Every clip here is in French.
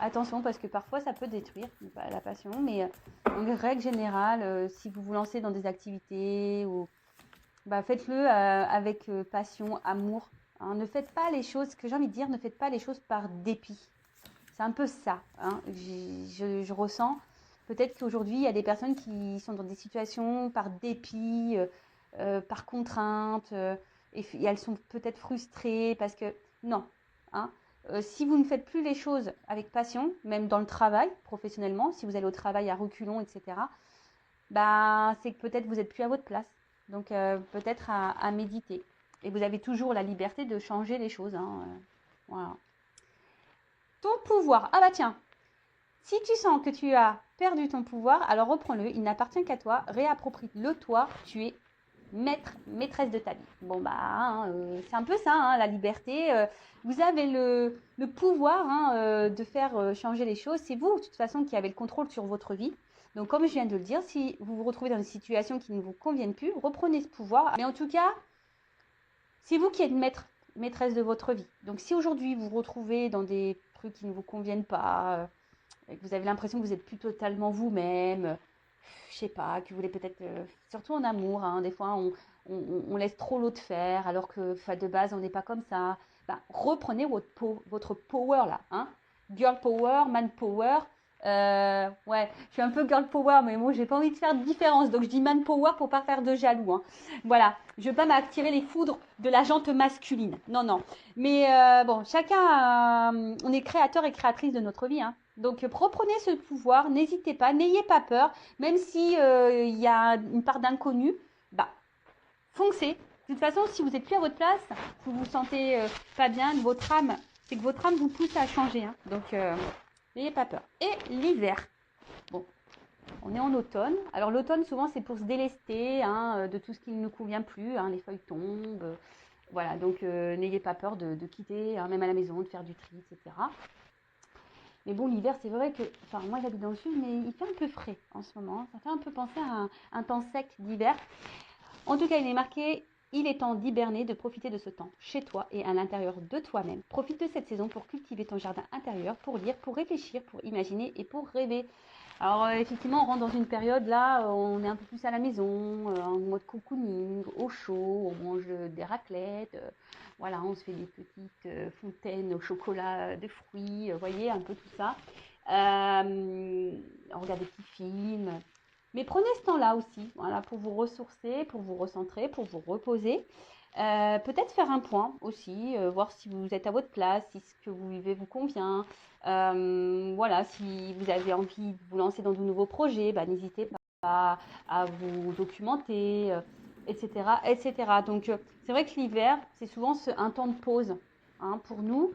Attention, parce que parfois ça peut détruire la passion, mais en règle générale, si vous vous lancez dans des activités, faites-le avec passion, amour. Hein. Ne faites pas les choses, ce que j'ai envie de dire, ne faites pas les choses par dépit. C'est un peu ça, hein, je ressens. Peut-être qu'aujourd'hui, il y a des personnes qui sont dans des situations par dépit, par contrainte, et elles sont peut-être frustrées parce que non, hein. Si vous ne faites plus les choses avec passion, même dans le travail, professionnellement, si vous allez au travail à reculons, etc., c'est que peut-être vous n'êtes plus à votre place. Donc peut-être à méditer. Et vous avez toujours la liberté de changer les choses. Hein, voilà. Ton pouvoir. Ah bah tiens, si tu sens que tu as perdu ton pouvoir, alors reprends-le, il n'appartient qu'à toi, réapproprie-le toi, tu es maître, maîtresse de ta vie. Bon c'est un peu ça, hein, la liberté. Vous avez le pouvoir de faire changer les choses. C'est vous, de toute façon, qui avez le contrôle sur votre vie. Donc comme je viens de le dire, si vous vous retrouvez dans une situation qui ne vous convienne plus, reprenez ce pouvoir. Mais en tout cas, c'est vous qui êtes maître, maîtresse de votre vie. Donc si aujourd'hui vous vous retrouvez dans des trucs qui ne vous conviennent pas, et que vous avez l'impression que vous n'êtes plus totalement vous-même, je sais pas, que vous voulez peut-être, surtout en amour, hein, des fois on laisse trop l'autre faire, alors que de base on n'est pas comme ça. Reprenez votre power là, hein. Girl power, man power. Ouais, je suis un peu girl power, mais moi j'ai pas envie de faire de différence, donc je dis man power pour pas faire de jaloux. Hein. Voilà, je veux pas m'attirer les foudres de la jante masculine. Non, non. Mais bon, chacun, on est créateur et créatrice de notre vie. Hein. Donc reprenez ce pouvoir, n'hésitez pas, n'ayez pas peur, même si il y a une part d'inconnu, foncez. De toute façon, si vous n'êtes plus à votre place, si vous vous sentez pas bien de votre âme, c'est que votre âme vous pousse à changer. Hein. Donc n'ayez pas peur. Et l'hiver. Bon, on est en automne. Alors l'automne, souvent, c'est pour se délester de tout ce qui ne nous convient plus. Hein, les feuilles tombent. Voilà, donc n'ayez pas peur de quitter, même à la maison, de faire du tri, etc. Mais bon, l'hiver, c'est vrai que, moi j'habite dans le sud, mais il fait un peu frais en ce moment. Ça fait un peu penser à un temps sec d'hiver. En tout cas, il est marqué, il est temps d'hiberner, de profiter de ce temps chez toi et à l'intérieur de toi-même. Profite de cette saison pour cultiver ton jardin intérieur, pour lire, pour réfléchir, pour imaginer et pour rêver. Alors effectivement, on rentre dans une période là, on est un peu plus à la maison, en mode cocooning, au chaud, on mange des raclettes, voilà, on se fait des petites fontaines au chocolat de fruits, vous voyez, un peu tout ça. On regarde des petits films. Mais prenez ce temps-là aussi, voilà, pour vous ressourcer, pour vous recentrer, pour vous reposer. Peut-être faire un point aussi, voir si vous êtes à votre place, si ce que vous vivez vous convient. Voilà, si vous avez envie de vous lancer dans de nouveaux projets, n'hésitez pas à vous documenter, etc., etc. Donc, c'est vrai que l'hiver, c'est souvent un temps de pause pour nous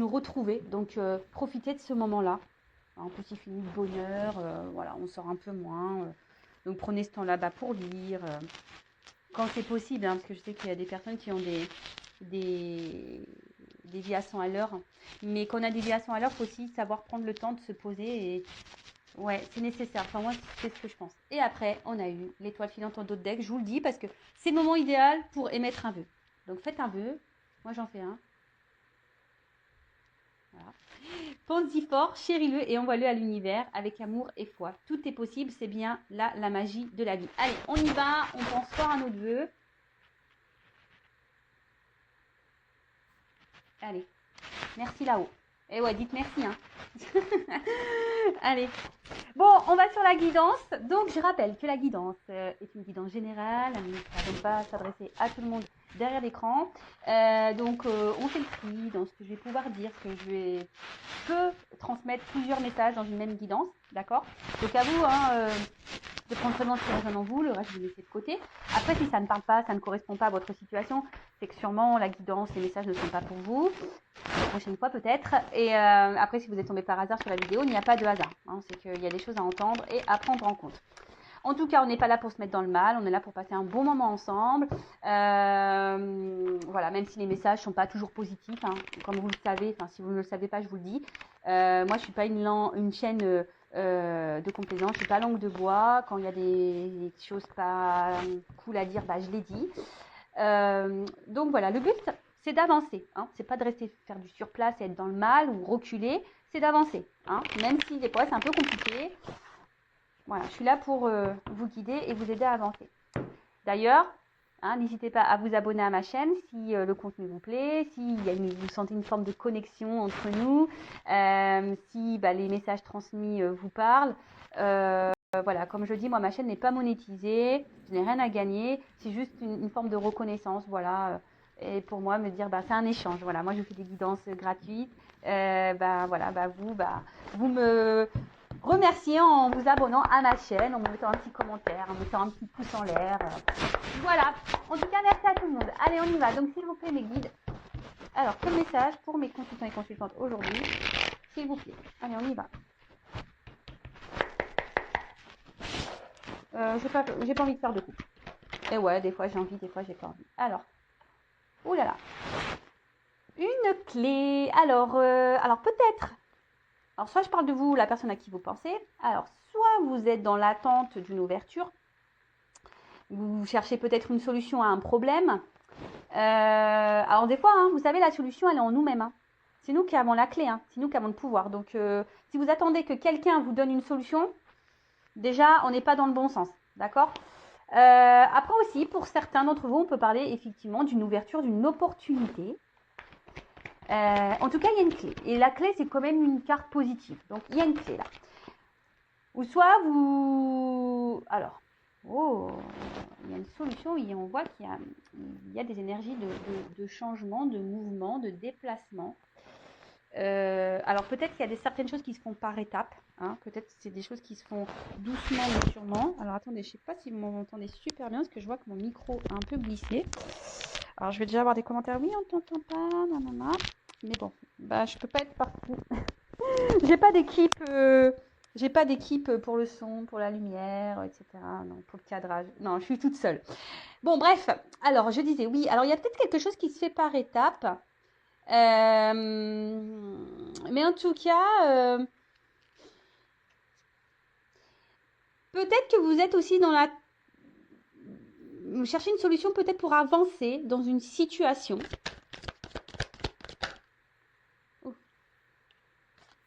retrouver. Donc, profitez de ce moment-là. Un petit film de bonheur, voilà, on sort un peu moins. Donc, prenez ce temps-là pour lire, quand c'est possible, hein, parce que je sais qu'il y a des personnes qui ont des, des vies à 100 à l'heure. Mais quand on a des vies à 100 à l'heure, il faut aussi savoir prendre le temps de se poser. Et ouais, c'est nécessaire. Enfin, moi, c'est ce que je pense. Et après, on a eu l'étoile filante en dos de deck. Je vous le dis parce que c'est le moment idéal pour émettre un vœu. Donc, faites un vœu. Moi, j'en fais un. Voilà. Pensez-y fort, chéris-le et envoie-le à l'univers avec amour et foi. Tout est possible, c'est bien là la magie de la vie. Allez, on y va, on pense fort à notre vœu. Allez, merci là-haut. Et ouais, dites merci. Hein. Allez. Bon, on va sur la guidance. Donc, je rappelle que la guidance est une guidance générale. Elle ne va pas s'adresser à tout le monde derrière l'écran. On fait le tri dans ce que je vais pouvoir dire, que peux transmettre plusieurs messages dans une même guidance. D'accord. Donc, à vous de prendre vraiment ce qui résonne en vous. Le reste, je vais laisser de côté. Après, si ça ne parle pas, ça ne correspond pas à votre situation, c'est que sûrement la guidance, les messages ne sont pas pour vous. La prochaine fois peut-être. Et après, si vous êtes tombé par hasard sur la vidéo, il n'y a pas de hasard. Hein, c'est qu'il y a des choses à entendre et à prendre en compte. En tout cas, on n'est pas là pour se mettre dans le mal, on est là pour passer un bon moment ensemble. Voilà, même si les messages ne sont pas toujours positifs, hein, comme vous le savez, si vous ne le savez pas, je vous le dis. Moi, je ne suis pas une chaîne de complaisance, je ne suis pas langue de bois. Quand il y a des choses pas cool à dire, je les dis. Donc voilà, le but, c'est d'avancer. Hein. C'est pas de rester faire du surplace et être dans le mal ou reculer, c'est d'avancer. Hein. Même si des fois c'est un peu compliqué. Voilà, je suis là pour vous guider et vous aider à avancer. D'ailleurs, hein, n'hésitez pas à vous abonner à ma chaîne si le contenu vous plaît, si vous sentez une forme de connexion entre nous, si les messages transmis vous parlent. Voilà, comme je dis, moi, ma chaîne n'est pas monétisée, je n'ai rien à gagner, c'est juste une forme de reconnaissance, voilà. Et pour moi, me dire, c'est un échange, voilà. Moi, je fais des guidances gratuites, voilà, vous me remerciez en vous abonnant à ma chaîne, en me mettant un petit commentaire, en me mettant un petit pouce en l'air. Voilà, en tout cas, merci à tout le monde. Allez, on y va. Donc, s'il vous plaît, mes guides. Alors, quel message pour mes consultants et consultantes aujourd'hui, s'il vous plaît. Allez, on y va. J'ai pas envie de faire de coupe. Et ouais, des fois j'ai envie, des fois j'ai pas envie. Alors, oulala. Une clé. Alors peut-être. Alors, soit je parle de vous, la personne à qui vous pensez. Alors, soit vous êtes dans l'attente d'une ouverture. Vous cherchez peut-être une solution à un problème. Alors, des fois, hein, vous savez, la solution, elle est en nous-mêmes. Hein. C'est nous qui avons la clé. Hein. C'est nous qui avons le pouvoir. Donc, si vous attendez que quelqu'un vous donne une solution, déjà, on n'est pas dans le bon sens. D'accord ? Après aussi, pour certains d'entre vous, on peut parler effectivement d'une ouverture, d'une opportunité. En tout cas, il y a une clé. Et la clé, c'est quand même une carte positive. Donc, il y a une clé là. Ou soit vous... Alors, il y a une solution et on voit qu'il y a des énergies de changement, de mouvement, de déplacement. Alors, peut-être qu'il y a certaines choses qui se font par étapes. Hein. Peut-être que c'est des choses qui se font doucement mais sûrement. Alors, attendez, je ne sais pas si vous m'entendez super bien parce que je vois que mon micro a un peu glissé. Alors, je vais déjà avoir des commentaires. Oui, on ne t'entend pas, nanana. Mais bon, je peux pas être partout. J'ai pas d'équipe pour le son, pour la lumière, etc. Non, pour le cadrage. Non, je suis toute seule. Bon, bref. Alors, je disais, oui. Alors, il y a peut-être quelque chose qui se fait par étapes. Mais en tout cas, peut-être que vous êtes aussi dans la... Vous cherchez une solution peut-être pour avancer dans une situation.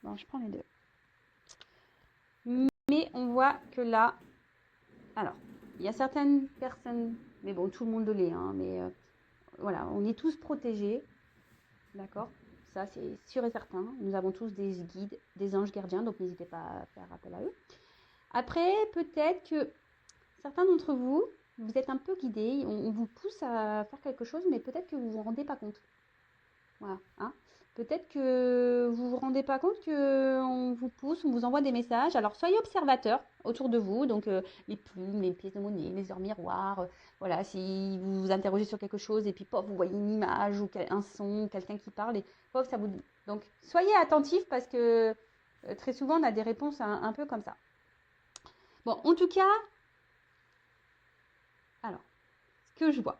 Bon, je prends les deux. Mais on voit que là... Alors, il y a certaines personnes... Mais bon, tout le monde l'est, hein, mais voilà, on est tous protégés. D'accord ? Ça, c'est sûr et certain. Nous avons tous des guides, des anges gardiens, donc n'hésitez pas à faire appel à eux. Après, peut-être que certains d'entre vous, vous êtes un peu guidés, on vous pousse à faire quelque chose, mais peut-être que vous ne vous rendez pas compte. Voilà. Hein. Peut-être que vous ne vous rendez pas compte qu'on vous pousse, on vous envoie des messages. Alors, soyez observateurs autour de vous, donc les plumes, les pièces de monnaie, les heures miroirs. Voilà, si vous vous interrogez sur quelque chose et puis, pof, vous voyez une image ou un son, quelqu'un qui parle et pof, ça vous dit. Donc, soyez attentifs parce que très souvent, on a des réponses un peu comme ça. Bon, en tout cas, alors, ce que je vois.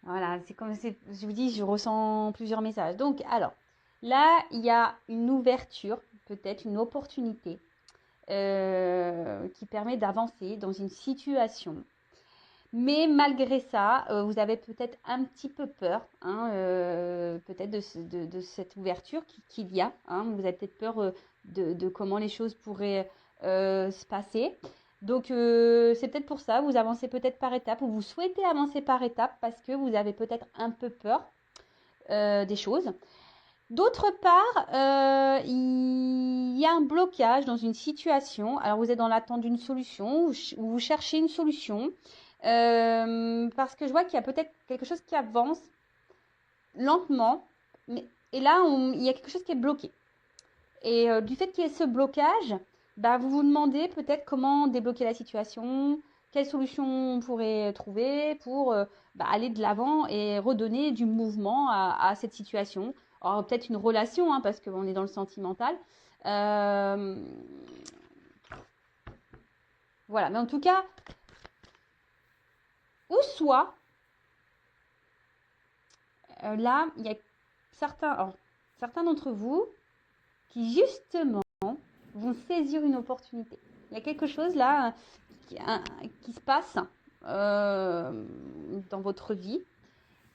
Voilà, c'est comme je vous dis, je ressens plusieurs messages. Donc, alors, là, il y a une ouverture, peut-être une opportunité qui permet d'avancer dans une situation. Mais malgré ça, vous avez peut-être un petit peu peur, hein, peut-être de cette ouverture qu'il y a. Hein. Vous avez peut-être peur de comment les choses pourraient se passer. Donc, c'est peut-être pour ça, vous avancez peut-être par étapes ou vous souhaitez avancer par étapes parce que vous avez peut-être un peu peur des choses. D'autre part, il y a un blocage dans une situation. Alors, vous êtes dans l'attente d'une solution ou vous cherchez une solution parce que je vois qu'il y a peut-être quelque chose qui avance lentement. Et là, il y a quelque chose qui est bloqué. Et du fait qu'il y ait ce blocage, vous vous demandez peut-être comment débloquer la situation, quelle solution on pourrait trouver pour aller de l'avant et redonner du mouvement à cette situation. Alors peut-être une relation, hein, parce qu'on est dans le sentimental. Voilà, mais en tout cas, ou soit, là, il y a certains d'entre vous qui justement vont saisir une opportunité. Il y a quelque chose là qui se passe dans votre vie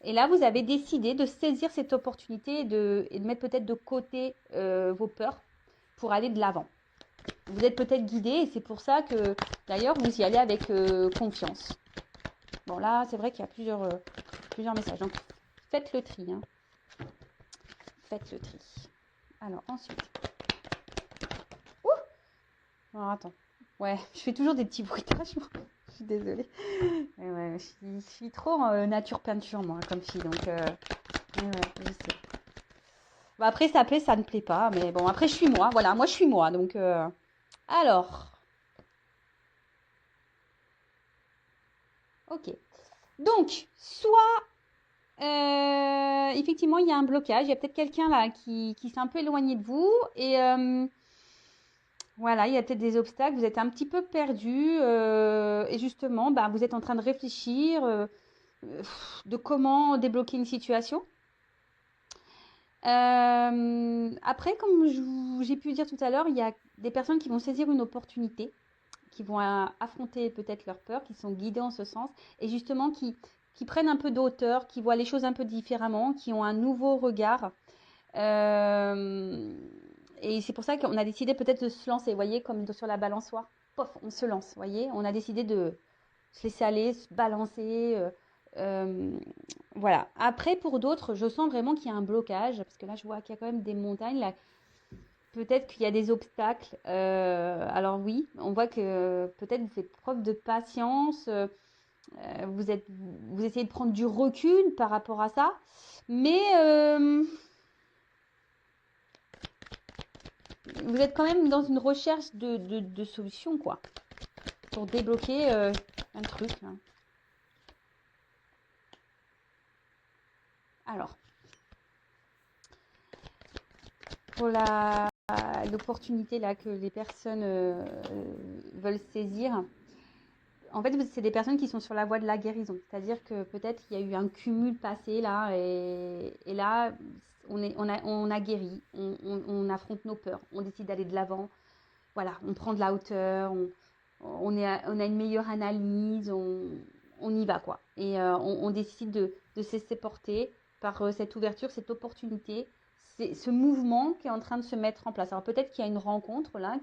Et là, vous avez décidé de saisir cette opportunité et de mettre peut-être de côté vos peurs pour aller de l'avant. Vous êtes peut-être guidé et c'est pour ça que, d'ailleurs, vous y allez avec confiance. Bon, là, c'est vrai qu'il y a plusieurs messages. Donc, faites le tri. Hein. Faites le tri. Alors, ensuite. Ouh! Alors, attends. Ouais, je fais toujours des petits bruitages. Je suis désolée. Ouais, je suis trop nature peinture, moi, comme fille. Donc, ouais, je sais. Bon, après, ça plaît, ça ne plaît pas. Mais bon, après, je suis moi. Voilà, moi, je suis moi. Donc, alors. Ok. Donc, soit effectivement, il y a un blocage. Il y a peut-être quelqu'un là qui s'est un peu éloigné de vous. Et voilà, il y a peut-être des obstacles. Vous êtes un petit peu perdu. Et justement, bah, vous êtes en train de réfléchir de comment débloquer une situation. Après, comme j'ai pu dire tout à l'heure, il y a des personnes qui vont saisir une opportunité, qui vont affronter peut-être leurs peurs, qui sont guidées en ce sens, et justement qui prennent un peu de hauteur, qui voient les choses un peu différemment, qui ont un nouveau regard. Et c'est pour ça qu'on a décidé peut-être de se lancer, vous voyez, comme sur la balançoire. Pof, on se lance, vous voyez. On a décidé de se laisser aller, se balancer. Voilà. Après, pour d'autres, je sens vraiment qu'il y a un blocage, parce que là, je vois qu'il y a quand même des montagnes. Là, peut-être qu'il y a des obstacles. Alors oui, on voit que peut-être vous faites preuve de patience. Vous essayez de prendre du recul par rapport à ça. Mais vous êtes quand même dans une recherche de solutions, quoi. Pour débloquer un truc. Hein. Alors, pour l'opportunité là que les personnes veulent saisir, en fait, c'est des personnes qui sont sur la voie de la guérison. C'est-à-dire que peut-être il y a eu un cumul passé là, et là, on a guéri, on affronte nos peurs, on décide d'aller de l'avant. Voilà, on prend de la hauteur, on a une meilleure analyse, on y va quoi. Et on décide de se laisser porter par cette ouverture, cette opportunité, ce mouvement qui est en train de se mettre en place. Alors peut-être qu'il y a une rencontre là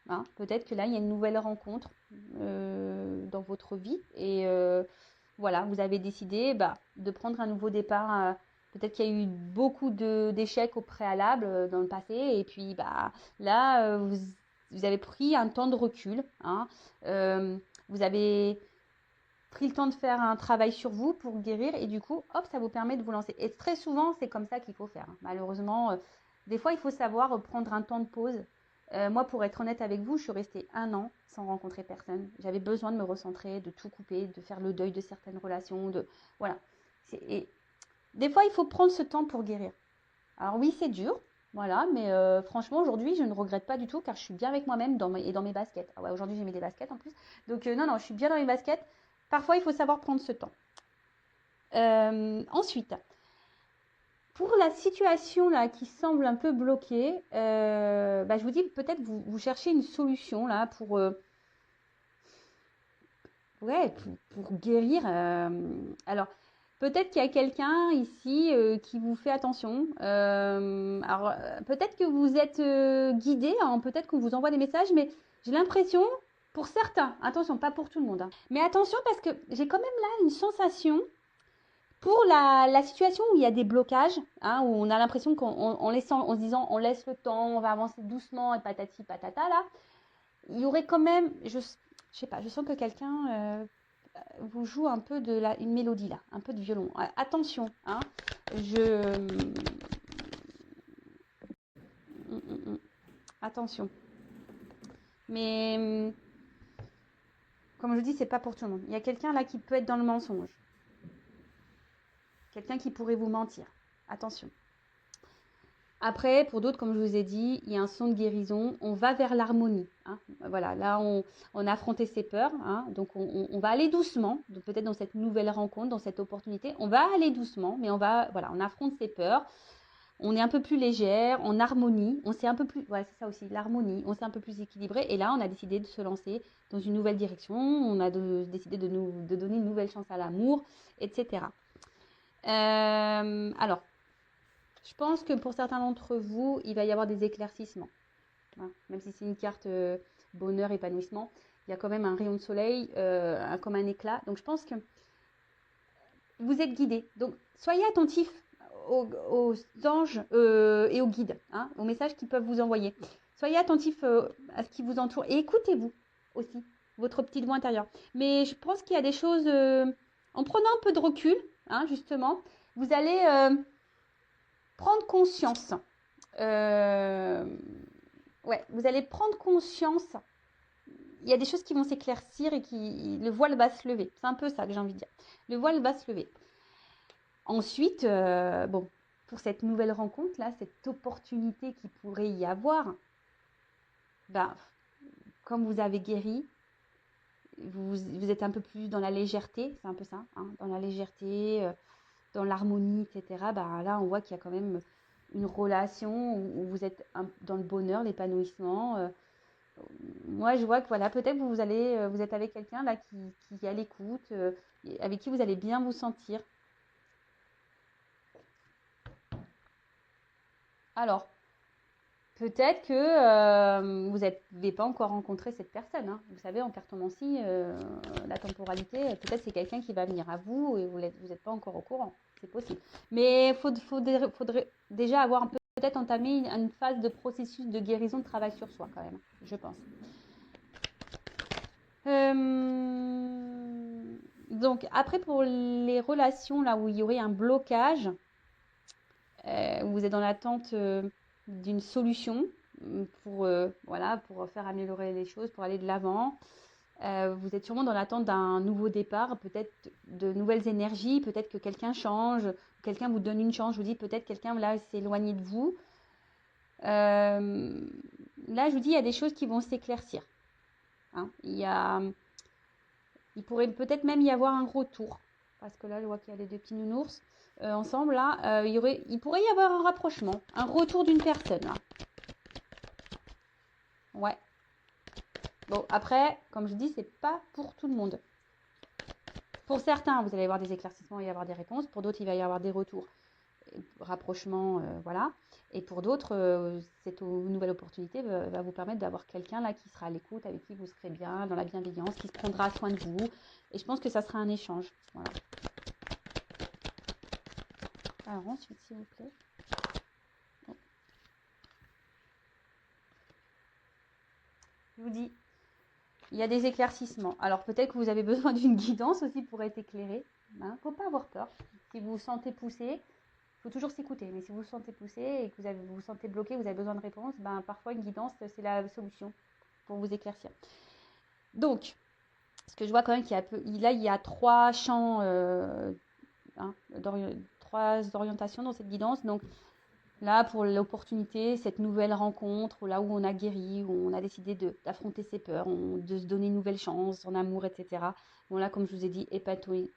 hein, peut-être que là il y a une nouvelle rencontre dans votre vie et voilà, vous avez décidé de prendre un nouveau départ. Peut-être qu'il y a eu beaucoup d'échecs au préalable dans le passé et puis là vous avez pris un temps de recul. Hein. Vous avez pris le temps de faire un travail sur vous pour guérir et du coup, hop, ça vous permet de vous lancer. Et très souvent, c'est comme ça qu'il faut faire. Malheureusement, des fois, il faut savoir prendre un temps de pause. Moi, pour être honnête avec vous, je suis restée 1 an sans rencontrer personne. J'avais besoin de me recentrer, de tout couper, de faire le deuil de certaines relations. Voilà. Et des fois, il faut prendre ce temps pour guérir. Alors oui, c'est dur, voilà, mais franchement, aujourd'hui, je ne regrette pas du tout car je suis bien avec moi-même et dans mes baskets. Ah ouais, aujourd'hui, j'ai mis des baskets en plus. Donc non, je suis bien dans mes baskets. Parfois, il faut savoir prendre ce temps. Ensuite, pour la situation là qui semble un peu bloquée, je vous dis peut-être vous cherchez une solution là pour pour guérir. Alors, peut-être qu'il y a quelqu'un ici qui vous fait attention. Alors, peut-être que vous êtes guidé, hein, peut-être qu'on vous envoie des messages, mais j'ai l'impression, pour certains, attention, pas pour tout le monde, hein, mais attention parce que j'ai quand même là une sensation pour la situation où il y a des blocages, hein, où on a l'impression en se disant on laisse le temps, on va avancer doucement et patati patata là, il y aurait quand même, je sais pas, je sens que quelqu'un vous joue un peu une mélodie là, un peu de violon. Attention, hein, attention. Mais comme je dis, c'est pas pour tout le monde. Il y a quelqu'un là qui peut être dans le mensonge. Quelqu'un qui pourrait vous mentir. Attention. Après, pour d'autres, comme je vous ai dit, il y a un son de guérison. On va vers l'harmonie. Hein. Voilà, là, on a affronté ses peurs. Hein. Donc, on va aller doucement. Donc, peut-être dans cette nouvelle rencontre, dans cette opportunité, on va aller doucement, mais on affronte ses peurs. On est un peu plus légère, en harmonie. On s'est un peu plus, ouais, c'est ça aussi, l'harmonie. On s'est un peu plus équilibré. Et là, on a décidé de se lancer dans une nouvelle direction. On a décidé de donner une nouvelle chance à l'amour, etc. Alors, je pense que pour certains d'entre vous, il va y avoir des éclaircissements. Hein. Même si c'est une carte bonheur, épanouissement, il y a quand même un rayon de soleil, comme un éclat. Donc, je pense que vous êtes guidé. Donc, soyez attentifs aux anges et aux guides, hein, aux messages qu'ils peuvent vous envoyer. Soyez attentifs à ce qui vous entoure et écoutez-vous aussi, votre petite voix intérieure. Mais je pense qu'il y a des choses, en prenant un peu de recul, hein, justement, vous allez prendre conscience. Ouais, vous allez prendre conscience. Il y a des choses qui vont s'éclaircir et le voile va se lever. C'est un peu ça que j'ai envie de dire. Le voile va se lever. Ensuite, bon, pour cette nouvelle rencontre-là, cette opportunité qu'il pourrait y avoir, ben, comme vous avez guéri, vous êtes un peu plus dans la légèreté, c'est un peu ça, hein, dans la légèreté, dans l'harmonie, etc. Ben, là, on voit qu'il y a quand même une relation où vous êtes dans le bonheur, l'épanouissement. Moi, je vois que voilà, peut-être que vous êtes avec quelqu'un là qui est à l'écoute, avec qui vous allez bien vous sentir. Alors, peut-être que vous n'avez pas encore rencontré cette personne. Hein. Vous savez, en cartomancie, la temporalité, peut-être c'est quelqu'un qui va venir à vous et vous n'êtes pas encore au courant. C'est possible. Mais il faudrait déjà avoir peut-être entamé une phase de processus de guérison, de travail sur soi quand même, je pense. Donc, après, pour les relations là où il y aurait un blocage, où vous êtes dans l'attente d'une solution voilà, pour faire améliorer les choses, pour aller de l'avant. Vous êtes sûrement dans l'attente d'un nouveau départ, peut-être de nouvelles énergies, peut-être que quelqu'un change, quelqu'un vous donne une chance, je vous dis peut-être quelqu'un là s'est éloigné de vous. Là, je vous dis, il y a des choses qui vont s'éclaircir. Hein. Il pourrait peut-être même y avoir un retour, parce que là, je vois qu'il y a les deux petits nounours ensemble. Là, il pourrait y avoir un rapprochement, un retour d'une personne. Là. Ouais. Bon, après, comme je dis, c'est pas pour tout le monde. Pour certains, vous allez avoir des éclaircissements, il va y avoir des réponses. Pour d'autres, il va y avoir des retours, rapprochements, voilà. Et pour d'autres, cette nouvelle opportunité va vous permettre d'avoir quelqu'un là qui sera à l'écoute, avec qui vous serez bien, dans la bienveillance, qui se prendra soin de vous. Et je pense que ça sera un échange. Voilà. Alors ensuite, s'il vous plaît. Je vous dis, il y a des éclaircissements. Alors peut-être que vous avez besoin d'une guidance aussi pour être éclairé. Il ne faut pas avoir peur. Si vous vous sentez poussé, il faut toujours s'écouter. Mais si vous vous sentez poussé et que vous vous sentez bloqué, vous avez besoin de réponse, ben, parfois une guidance, c'est la solution pour vous éclaircir. Donc, ce que je vois quand même qu'il y a là, il y a trois champs, trois orientations dans cette guidance. Donc, là, pour l'opportunité, cette nouvelle rencontre, là où on a guéri, où on a décidé d'affronter ses peurs, de se donner une nouvelle chance en amour, etc. Bon, là, comme je vous ai dit,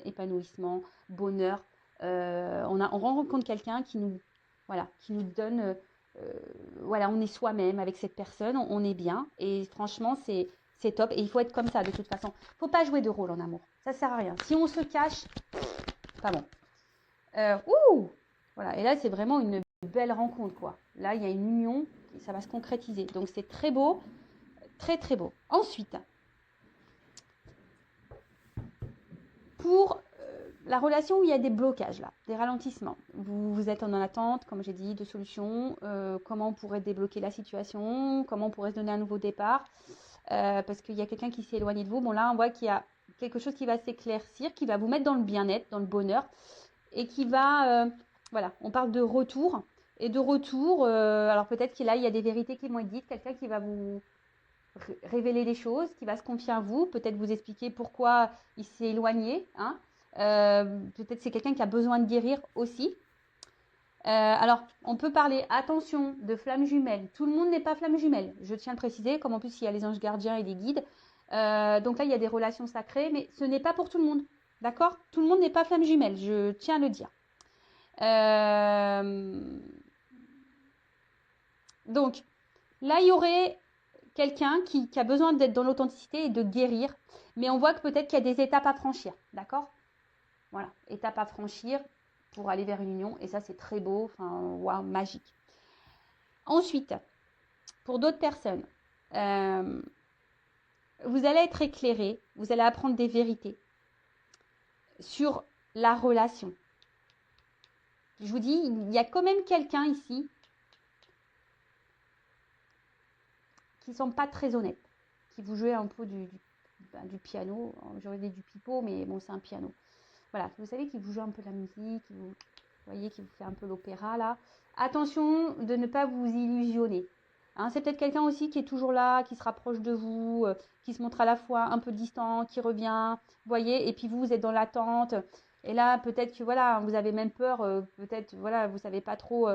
épanouissement, bonheur. On rencontre quelqu'un qui nous donne, voilà, on est soi-même avec cette personne, on est bien. Et franchement, c'est top. Et il faut être comme ça, de toute façon. Il ne faut pas jouer de rôle en amour. Ça ne sert à rien. Si on se cache, pas bon. Voilà. Et là, c'est vraiment une belle rencontre, quoi. Là, il y a une union, ça va se concrétiser. Donc, c'est très beau, très, très beau. Ensuite, pour la relation où il y a des blocages, là, des ralentissements. Vous êtes en attente, comme j'ai dit, de solutions. Comment on pourrait débloquer la situation, comment on pourrait se donner un nouveau départ. Parce qu'il y a quelqu'un qui s'est éloigné de vous. Bon, là, on voit qu'il y a quelque chose qui va s'éclaircir, qui va vous mettre dans le bien-être, dans le bonheur, et qui va... voilà, on parle de retour. Et de retour, alors peut-être qu'il là, il y a des vérités qui vont être dites, quelqu'un qui va vous révéler des choses, qui va se confier à vous, peut-être vous expliquer pourquoi il s'est éloigné. Hein. Peut-être c'est quelqu'un qui a besoin de guérir aussi. Alors, on peut parler, attention, de flammes jumelles. Tout le monde n'est pas flamme jumelle. Je tiens à le préciser, comme en plus il y a les anges gardiens et les guides. Donc là, il y a des relations sacrées, mais ce n'est pas pour tout le monde. D'accord? Tout le monde n'est pas flamme jumelle, je tiens à le dire. Donc, là, il y aurait quelqu'un qui a besoin d'être dans l'authenticité et de guérir. Mais on voit que peut-être qu'il y a des étapes à franchir. D'accord? Voilà, étapes à franchir. pour aller vers une union. Et ça, c'est très beau, enfin, waouh, magique. Ensuite, pour d'autres personnes, vous allez être éclairé, vous allez apprendre des vérités sur la relation. Je vous dis, il y a quand même quelqu'un ici qui ne semble pas très honnête, qui vous jouez un peu du piano. J'aurais dit du pipeau, mais bon, c'est un piano. Voilà, vous savez qu'il vous joue un peu de la musique, vous voyez qu'il vous fait un peu l'opéra là. Attention de ne pas vous illusionner. Hein, c'est peut-être quelqu'un aussi qui est toujours là, qui se rapproche de vous, qui se montre à la fois un peu distant, qui revient, vous voyez, et puis vous êtes dans l'attente. Et là, peut-être que voilà, vous avez même peur, peut-être, voilà, vous savez pas trop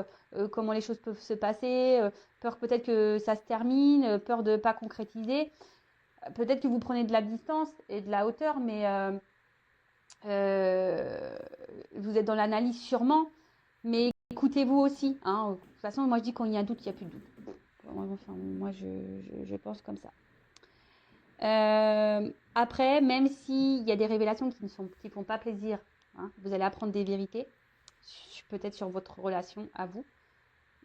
comment les choses peuvent se passer, peur peut-être que ça se termine, peur de ne pas concrétiser. Peut-être que vous prenez de la distance et de la hauteur, mais vous êtes dans l'analyse sûrement, mais écoutez-vous aussi. Hein. De toute façon, moi je dis quand il y a un doute, il n'y a plus de doute. Enfin, moi je pense comme ça. Après, même s'il y a des révélations qui ne font pas plaisir, hein, vous allez apprendre des vérités, peut-être sur votre relation à vous,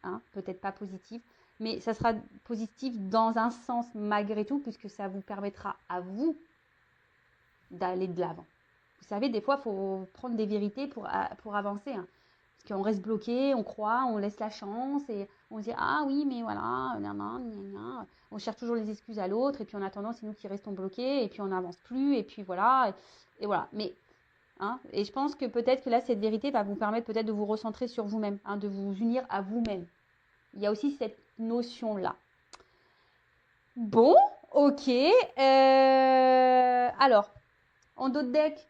hein, peut-être pas positive, mais ça sera positif dans un sens malgré tout, puisque ça vous permettra à vous d'aller de l'avant. Vous savez, des fois, il faut prendre des vérités pour avancer. Hein. Parce qu'on reste bloqué, on croit, on laisse la chance et on se dit ah oui, mais voilà, on cherche toujours les excuses à l'autre et puis en attendant, c'est nous qui restons bloqués et puis on n'avance plus et puis voilà. Et voilà. Mais, hein, et je pense que peut-être que là, cette vérité va vous permettre peut-être de vous recentrer sur vous-même, hein, de vous unir à vous-même. Il y a aussi cette notion-là. Bon, ok. Alors, en d'autres decks,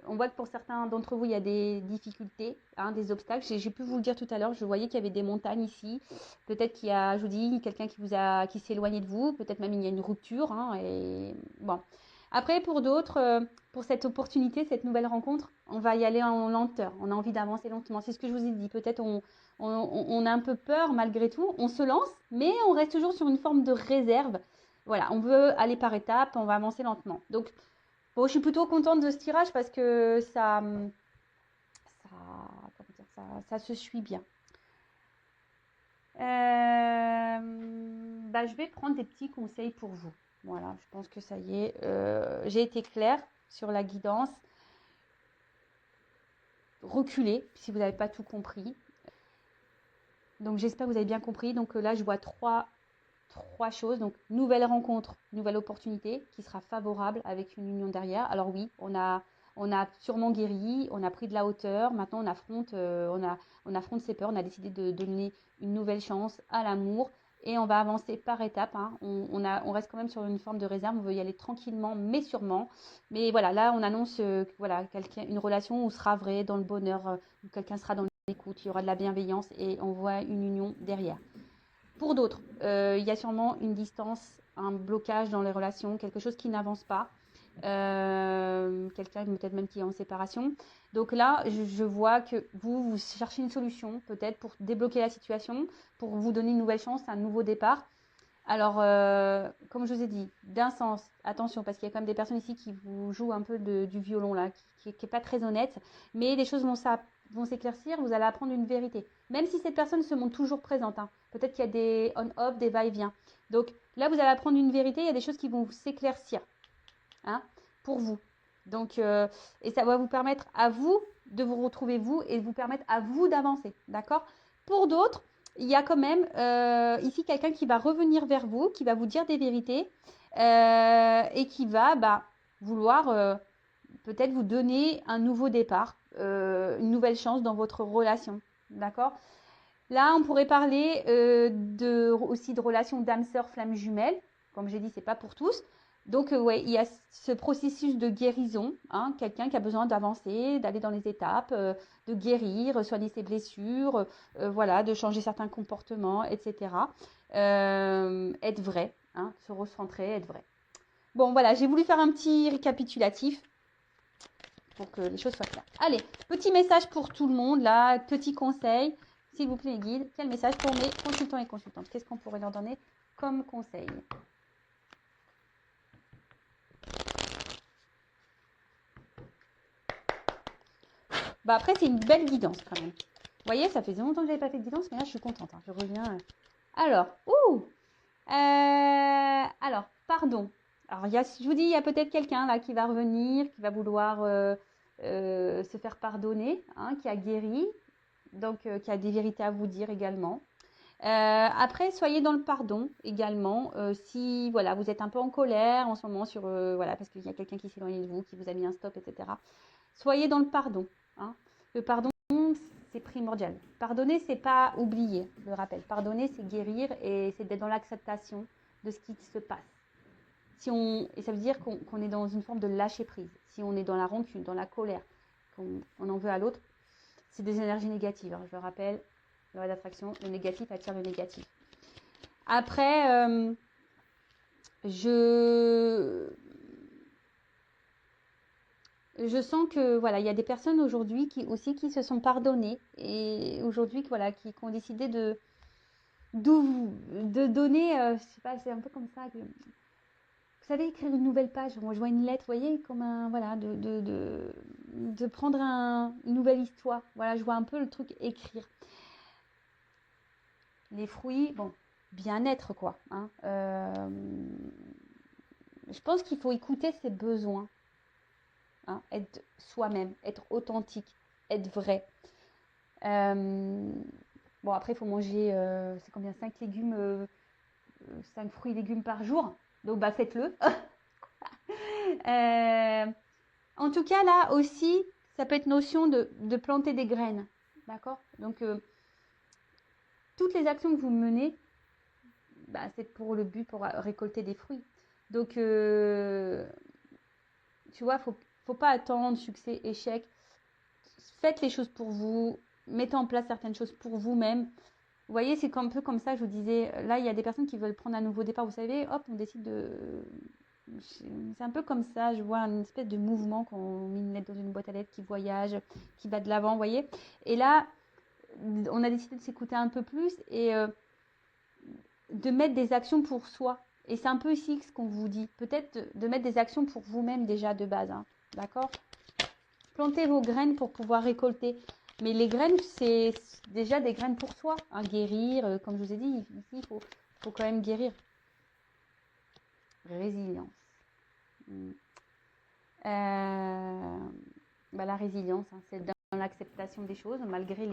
on voit que pour certains d'entre vous, il y a des difficultés, hein, des obstacles. J'ai pu vous le dire tout à l'heure, je voyais qu'il y avait des montagnes ici. Peut-être qu'il y a, je vous dis, quelqu'un qui s'est éloigné de vous. Peut-être même il y a une rupture. Hein, et bon. Après, pour d'autres, pour cette opportunité, cette nouvelle rencontre, on va y aller en lenteur. On a envie d'avancer lentement. C'est ce que je vous ai dit. Peut-être on a un peu peur malgré tout. On se lance, mais on reste toujours sur une forme de réserve. Voilà, on veut aller par étapes, on va avancer lentement. Donc, bon, je suis plutôt contente de ce tirage parce que ça se suit bien. Je vais prendre des petits conseils pour vous. Voilà, je pense que ça y est. J'ai été claire sur la guidance. Reculez si vous n'avez pas tout compris. Donc, j'espère que vous avez bien compris. Donc, là, je vois trois choses. Donc, nouvelle rencontre, nouvelle opportunité qui sera favorable avec une union derrière. Alors oui, on a sûrement guéri, on a pris de la hauteur. Maintenant, on affronte ses peurs. On a décidé de donner une nouvelle chance à l'amour et on va avancer par étapes. Hein. On reste quand même sur une forme de réserve. On veut y aller tranquillement, mais sûrement. Mais voilà, là, on annonce voilà, une relation où sera vrai dans le bonheur, où quelqu'un sera dans l'écoute, il y aura de la bienveillance et on voit une union derrière. Pour d'autres, il y a sûrement une distance, un blocage dans les relations, quelque chose qui n'avance pas. Quelqu'un peut-être même qui est en séparation. Donc là, je vois que vous cherchez une solution peut-être pour débloquer la situation, pour vous donner une nouvelle chance, un nouveau départ. Alors, comme je vous ai dit, d'un sens, attention, parce qu'il y a quand même des personnes ici qui vous jouent un peu du violon, là, qui n'est pas très honnête, mais les choses vont s'éclaircir, vous allez apprendre une vérité. Même si cette personne se montre toujours présente, hein. Peut-être qu'il y a des on-off, des va-et-vient. Donc là, vous allez apprendre une vérité, il y a des choses qui vont s'éclaircir, hein, pour vous. Donc, et ça va vous permettre à vous de vous retrouver vous et vous permettre à vous d'avancer, d'accord? Pour d'autres, il y a quand même ici quelqu'un qui va revenir vers vous, qui va vous dire des vérités et qui va vouloir peut-être vous donner un nouveau départ, une nouvelle chance dans votre relation, d'accord? Là, on pourrait parler aussi de relations d'âme-sœur, flamme jumelle. Comme j'ai dit, c'est pas pour tous. Donc, ouais, il y a ce processus de guérison, hein, quelqu'un qui a besoin d'avancer, d'aller dans les étapes, de guérir, soigner ses blessures, voilà, de changer certains comportements, etc. Être vrai, hein, se recentrer, être vrai. Bon, voilà, j'ai voulu faire un petit récapitulatif pour que les choses soient claires. Allez, petit message pour tout le monde, là, petit conseil. S'il vous plaît, les guides, quel message pour mes consultants et consultantes? Qu'est-ce qu'on pourrait leur donner comme conseil? Bah après, c'est une belle guidance quand même. Vous voyez, ça faisait longtemps que j'avais pas fait de guidance, mais là, je suis contente. Je reviens. Alors, alors, pardon. Alors, je vous dis, il y a peut-être quelqu'un là qui va revenir, qui va vouloir se faire pardonner, qui a guéri, donc qui a des vérités à vous dire également. Après, soyez dans le pardon également. Si voilà, vous êtes un peu en colère en ce moment sur voilà, parce qu'il y a quelqu'un qui s'est éloigné de vous, qui vous a mis un stop, etc. Soyez dans le pardon. Le pardon, c'est primordial. Pardonner, c'est pas oublier, je le rappelle. Pardonner, c'est guérir et c'est d'être dans l'acceptation de ce qui se passe. Et ça veut dire qu'on est dans une forme de lâcher prise. Si on est dans la rancune, dans la colère, qu'on en veut à l'autre, c'est des énergies négatives. Je le rappelle, loi d'attraction, le négatif attire le négatif. Après, je sens que voilà, il y a des personnes aujourd'hui qui se sont pardonnées et aujourd'hui qui ont décidé de donner, je sais pas, c'est un peu comme ça. Vous savez, écrire une nouvelle page. Moi, je vois une lettre, vous voyez, comme un voilà, de prendre une nouvelle histoire. Voilà, je vois un peu le truc écrire. Les fruits, bon, bien-être quoi. Je pense qu'il faut écouter ses besoins. Être soi-même, être authentique, être vrai. Bon, après, il faut manger, c'est combien 5 légumes, 5 fruits et légumes par jour. Donc, bah, faites-le. En tout cas, là aussi, ça peut être notion de planter des graines. D'accord. Donc, toutes les actions que vous menez, bah, c'est pour le but, pour récolter des fruits. Donc, tu vois, faut pas attendre succès, échec. Faites les choses pour vous, mettez en place certaines choses pour vous-même. Vous voyez, c'est un peu comme ça, je vous disais, là, il y a des personnes qui veulent prendre un nouveau départ, vous savez, hop, on décide de... C'est un peu comme ça, je vois une espèce de mouvement quand on met une lettre dans une boîte à lettres qui voyage, qui va de l'avant, vous voyez. Et là, on a décidé de s'écouter un peu plus et de mettre des actions pour soi. Et c'est un peu ici ce qu'on vous dit. Peut-être de mettre des actions pour vous-même déjà de base. D'accord. Plantez vos graines pour pouvoir récolter. Mais les graines, c'est déjà des graines pour soi. Guérir, comme je vous ai dit, ici, il faut quand même guérir. Résilience. La résilience, c'est dans l'acceptation des choses, malgré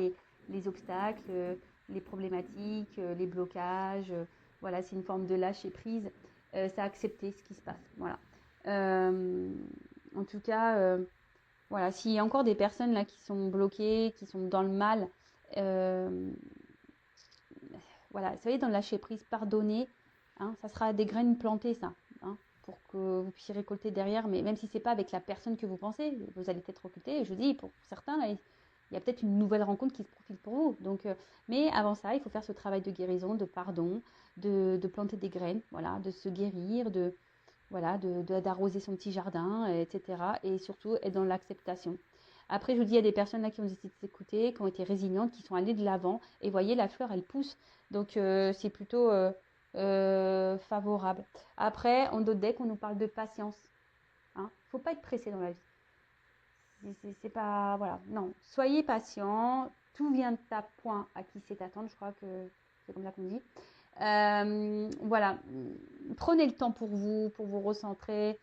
les obstacles, les problématiques, les blocages. Voilà, c'est une forme de lâcher prise. C'est accepter ce qui se passe. Voilà. En tout cas, voilà, s'il y a encore des personnes là qui sont bloquées, qui sont dans le mal, voilà, vous savez, dans le lâcher prise, pardonner, ça sera des graines plantées, ça, pour que vous puissiez récolter derrière, mais même si c'est pas avec la personne que vous pensez, vous allez peut-être recruter. Je dis, pour certains, là, il y a peut-être une nouvelle rencontre qui se profile pour vous. Donc, mais avant ça, il faut faire ce travail de guérison, de pardon, de planter des graines, voilà, de se guérir, d'arroser son petit jardin, etc. Et surtout être dans l'acceptation. Après, je vous dis, il y a des personnes là qui ont décidé de s'écouter, qui ont été résilientes, qui sont allées de l'avant. Et voyez, la fleur, elle pousse. Donc, c'est plutôt favorable. Après, en d'autres decks, on nous parle de patience. Faut pas être pressé dans la vie. C'est pas... Voilà. Non. Soyez patient. Tout vient à point à qui sait attendre. Je crois que c'est comme ça qu'on dit. Voilà. Prenez le temps pour vous recentrer.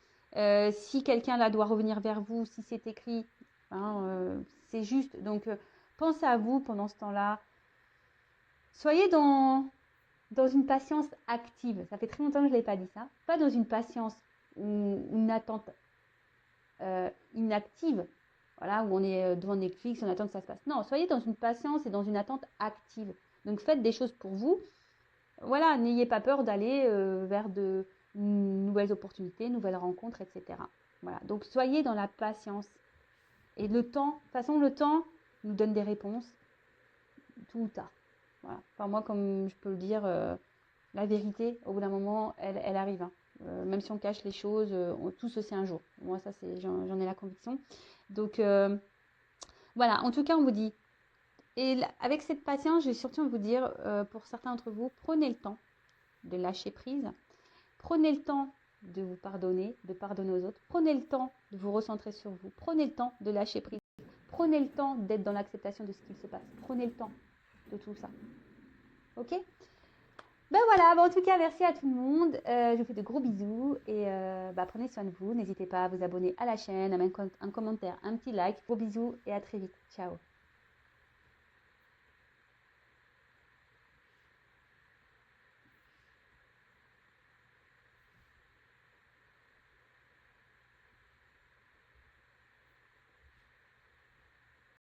Si quelqu'un là doit revenir vers vous, si c'est écrit, c'est juste. Donc, pensez à vous pendant ce temps-là. Soyez dans une patience active. Ça fait très longtemps que je ne l'ai pas dit ça. Pas dans une patience ou une attente inactive. Voilà, où on est devant Netflix, on attend que ça se passe. Non, soyez dans une patience et dans une attente active. Donc, faites des choses pour vous. Voilà, n'ayez pas peur d'aller vers de nouvelles opportunités, nouvelles rencontres, etc. Voilà, donc soyez dans la patience. Et le temps, de toute façon, le temps nous donne des réponses, tout ou tard. Voilà. Enfin, moi, comme je peux le dire, la vérité, au bout d'un moment, elle arrive. Même si on cache les choses, tout se sait un jour. Moi, ça, j'en ai la conviction. Donc, voilà, en tout cas, on vous dit. Et avec cette patience, je vais surtout vous dire, pour certains d'entre vous, prenez le temps de lâcher prise. Prenez le temps de vous pardonner, de pardonner aux autres. Prenez le temps de vous recentrer sur vous. Prenez le temps de lâcher prise. prenez le temps d'être dans l'acceptation de ce qu'il se passe. Prenez le temps de tout ça. Ok? Ben voilà, en tout cas, merci à tout le monde. Je vous fais de gros bisous et prenez soin de vous. N'hésitez pas à vous abonner à la chaîne, à mettre un commentaire, un petit like. Gros bisous et à très vite. Ciao.